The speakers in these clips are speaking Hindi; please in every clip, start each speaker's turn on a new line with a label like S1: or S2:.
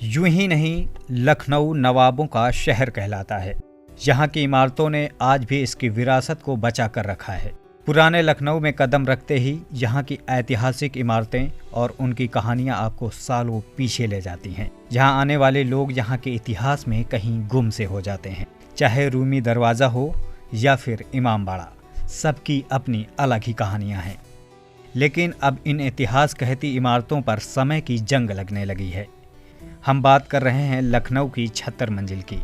S1: यूं ही नहीं, लखनऊ नवाबों का शहर कहलाता है। यहाँ की इमारतों ने आज भी इसकी विरासत को बचा कर रखा है। पुराने लखनऊ में कदम रखते ही यहाँ की ऐतिहासिक इमारतें और उनकी कहानियाँ आपको सालों पीछे ले जाती हैं। जहाँ आने वाले लोग यहाँ के इतिहास में कहीं गुम से हो जाते हैं। चाहे रूमी दरवाज़ा हो या फिर इमामबाड़ा, सबकी अपनी अलग ही कहानियाँ हैं। लेकिन अब इन इतिहास कहती इमारतों पर समय की जंग लगने लगी है। हम बात कर रहे हैं लखनऊ की 76 मंजिल की।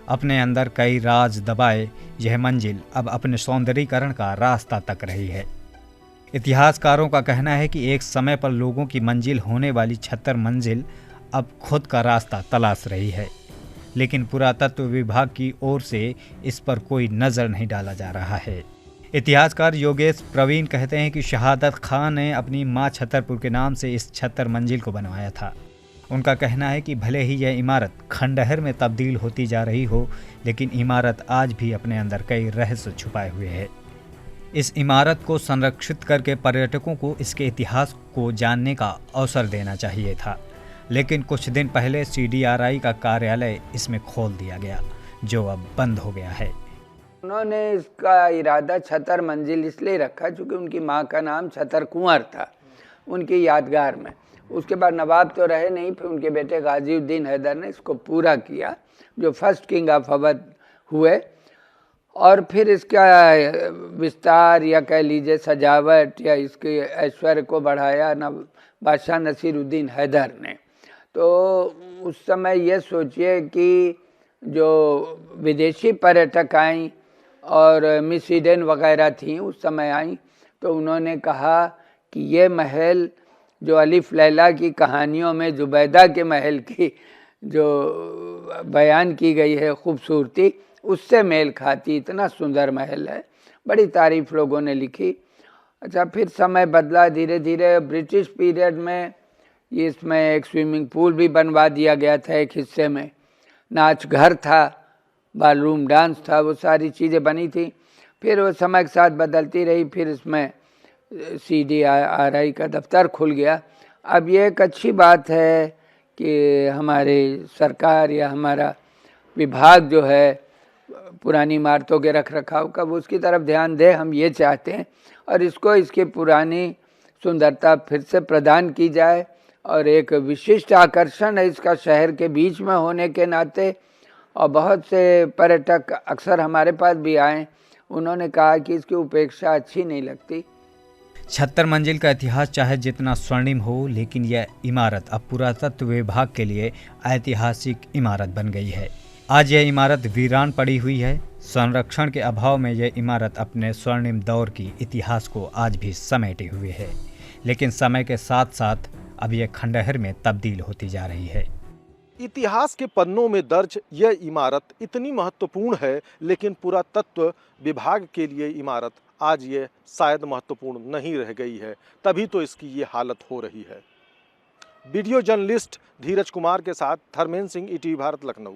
S1: अपने अंदर कई राज दबाए यह मंजिल अब अपने सौंदर्यीकरण का रास्ता तक रही है। इतिहासकारों का कहना है कि एक समय पर लोगों की मंजिल होने वाली 76 मंजिल अब खुद का रास्ता तलाश रही है। लेकिन पुरातत्व विभाग की ओर से इस पर कोई नज़र नहीं डाला जा रहा है। इतिहासकार योगेश प्रवीण कहते हैं कि शहादत खां ने अपनी मां छतरपुर के नाम से इस 76 मंजिल को बनवाया था। उनका कहना है कि भले ही यह इमारत खंडहर में तब्दील होती जा रही हो, लेकिन इमारत आज भी अपने अंदर कई रहस्य छुपाए हुए है। इस इमारत को संरक्षित करके पर्यटकों को इसके इतिहास को जानने का अवसर देना चाहिए था। लेकिन कुछ दिन पहले CDRI का कार्यालय इसमें खोल दिया गया, जो अब बंद हो गया है।
S2: उन्होंने इसका इरादा 76 मंजिल इसलिए रखा क्योंकि उनकी माँ का नाम छतर कुंवर था, उनकी यादगार में। उसके बाद नवाब तो रहे नहीं, फिर उनके बेटे गाजीउद्दीन हैदर ने इसको पूरा किया, जो फर्स्ट किंग ऑफ अवध हुए। और फिर इसका विस्तार या कह लीजिए सजावट या इसके ऐश्वर्य को बढ़ाया बादशाह नसीरुद्दीन हैदर ने। तो उस समय ये सोचिए कि जो विदेशी पर्यटक आईं और मिस ईडन वगैरह थीं उस समय आईं, तो उन्होंने कहा कि ये महल जो अलिफ लैला की कहानियों में जुबैदा के महल की जो बयान की गई है खूबसूरती, उससे मेल खाती, इतना सुंदर महल है। बड़ी तारीफ लोगों ने लिखी। अच्छा, फिर समय बदला धीरे धीरे। ब्रिटिश पीरियड में इसमें एक स्विमिंग पूल भी बनवा दिया गया था, एक हिस्से में नाच घर था, बालरूम डांस था, वो सारी चीज़ें बनी थी। फिर वो समय के साथ बदलती रही, फिर इसमें CDRI का दफ्तर खुल गया। अब ये एक अच्छी बात है कि हमारी सरकार या हमारा विभाग जो है पुरानी इमारतों के रख रखाव का, वो उसकी तरफ ध्यान दे, हम ये चाहते हैं। और इसको इसकी पुरानी सुंदरता फिर से प्रदान की जाए। और एक विशिष्ट आकर्षण है इसका शहर के बीच में होने के नाते। और बहुत से पर्यटक अक्सर हमारे पास भी आए, उन्होंने कहा कि इसकी उपेक्षा अच्छी नहीं लगती।
S1: 76 मंजिल का इतिहास चाहे जितना स्वर्णिम हो, लेकिन यह इमारत अब पुरातत्व विभाग के लिए ऐतिहासिक इमारत बन गई है। आज यह इमारत वीरान पड़ी हुई है। संरक्षण के अभाव में यह इमारत अपने स्वर्णिम दौर की इतिहास को आज भी समेटे हुए है। लेकिन समय के साथ साथ अब यह खंडहर में तब्दील होती जा रही है।
S3: इतिहास के पन्नों में दर्ज यह इमारत इतनी महत्वपूर्ण है, लेकिन पुरातत्व विभाग के लिए इमारत आज ये शायद महत्वपूर्ण नहीं रह गई है, तभी तो इसकी ये हालत हो रही है। वीडियो जर्नलिस्ट धीरज कुमार के साथ धर्मेंद्र सिंह, ETV भारत, लखनऊ।